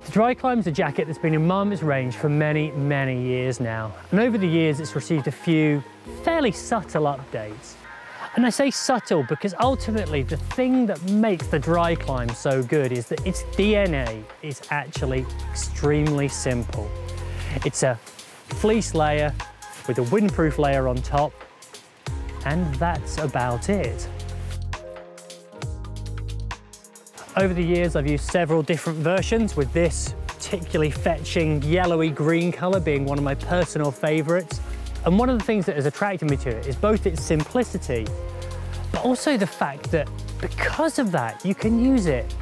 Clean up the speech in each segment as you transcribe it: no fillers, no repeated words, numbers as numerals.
The Driclime is a jacket that's been in Marmot's range for many, many years now. And over the years, it's received a few fairly subtle updates. And I say subtle because ultimately the thing that makes the Driclime so good is that its DNA is actually extremely simple. It's a fleece layer with a windproof layer on top, and that's about it. Over the years, I've used several different versions, with this particularly fetching yellowy green colour being one of my personal favourites. And one of the things that has attracted me to it is both its simplicity, but also the fact that because of that, you can use it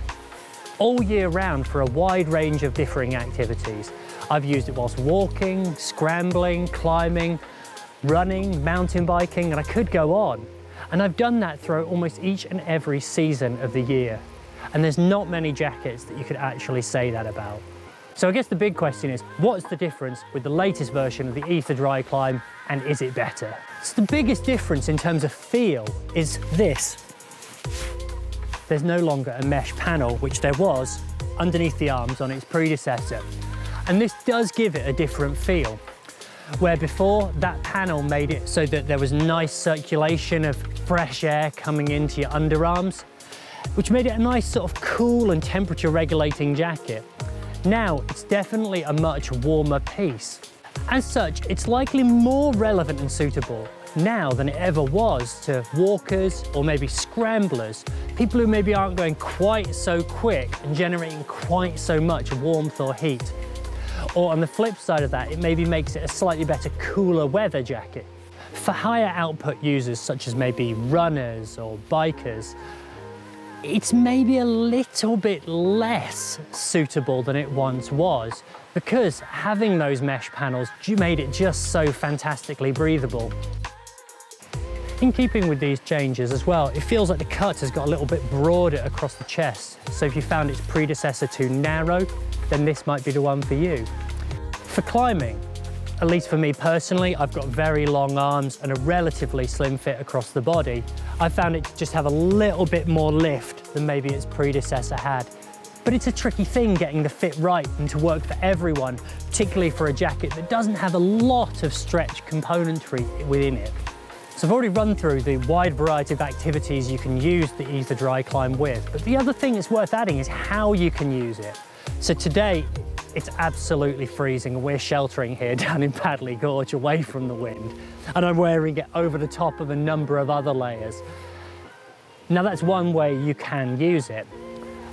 all year round for a wide range of differing activities. I've used it whilst walking, scrambling, climbing, running, mountain biking, and I could go on. And I've done that throughout almost each and every season of the year. And there's not many jackets that you could actually say that about. So I guess the big question is, what's the difference with the latest version of the Ether Driclime, and is it better? So the biggest difference in terms of feel is this. There's no longer a mesh panel, which there was underneath the arms on its predecessor. And this does give it a different feel, where before that panel made it so that there was nice circulation of fresh air coming into your underarms, which made it a nice sort of cool and temperature regulating jacket. Now it's definitely a much warmer piece. As such, it's likely more relevant and suitable now than it ever was to walkers or maybe scramblers, people who maybe aren't going quite so quick and generating quite so much warmth or heat. Or on the flip side of that, it maybe makes it a slightly better cooler weather jacket. For higher output users such as maybe runners or bikers, it's maybe a little bit less suitable than it once was, because having those mesh panels made it just so fantastically breathable. In keeping with these changes as well, it feels like the cut has got a little bit broader across the chest. So if you found its predecessor too narrow, then this might be the one for you. For climbing, at least for me personally, I've got very long arms and a relatively slim fit across the body. I found it to just have a little bit more lift than maybe its predecessor had. But it's a tricky thing getting the fit right and to work for everyone, particularly for a jacket that doesn't have a lot of stretch componentry within it. So I've already run through the wide variety of activities you can use the Ether Driclime with, but the other thing that's worth adding is how you can use it. So today, it's absolutely freezing and we're sheltering here down in Padley Gorge away from the wind, and I'm wearing it over the top of a number of other layers. Now that's one way you can use it.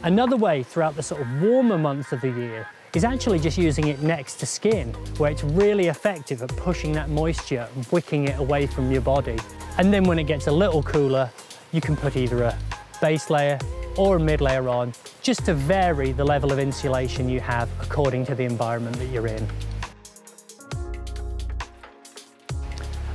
Another way throughout the sort of warmer months of the year is actually just using it next to skin, where it's really effective at pushing that moisture and wicking it away from your body. And then when it gets a little cooler, you can put either a base layer or a mid layer on, just to vary the level of insulation you have according to the environment that you're in.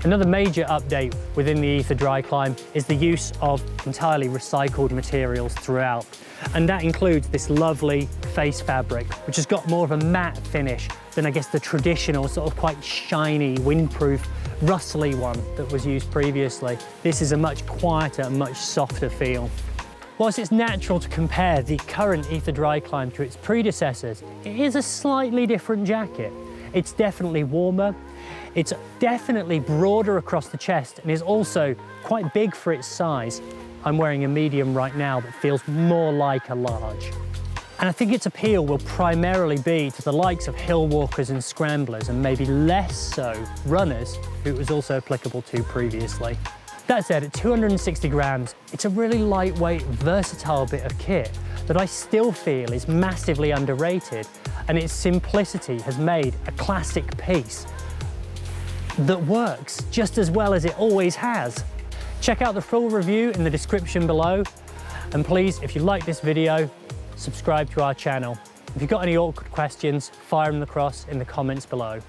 Another major update within the Ether Driclime is the use of entirely recycled materials throughout. And that includes this lovely face fabric, which has got more of a matte finish than I guess the traditional sort of quite shiny, windproof, rustly one that was used previously. This is a much quieter and much softer feel. Whilst it's natural to compare the current Ether Driclime to its predecessors, it is a slightly different jacket. It's definitely warmer, it's definitely broader across the chest, and is also quite big for its size. I'm wearing a medium right now that feels more like a large. And I think its appeal will primarily be to the likes of hill walkers and scramblers, and maybe less so runners, who it was also applicable to previously. That said, at 260 grams, it's a really lightweight, versatile bit of kit that I still feel is massively underrated, and its simplicity has made a classic piece that works just as well as it always has. Check out the full review in the description below, and please, if you like this video, subscribe to our channel. If you've got any awkward questions, fire them across in the comments below.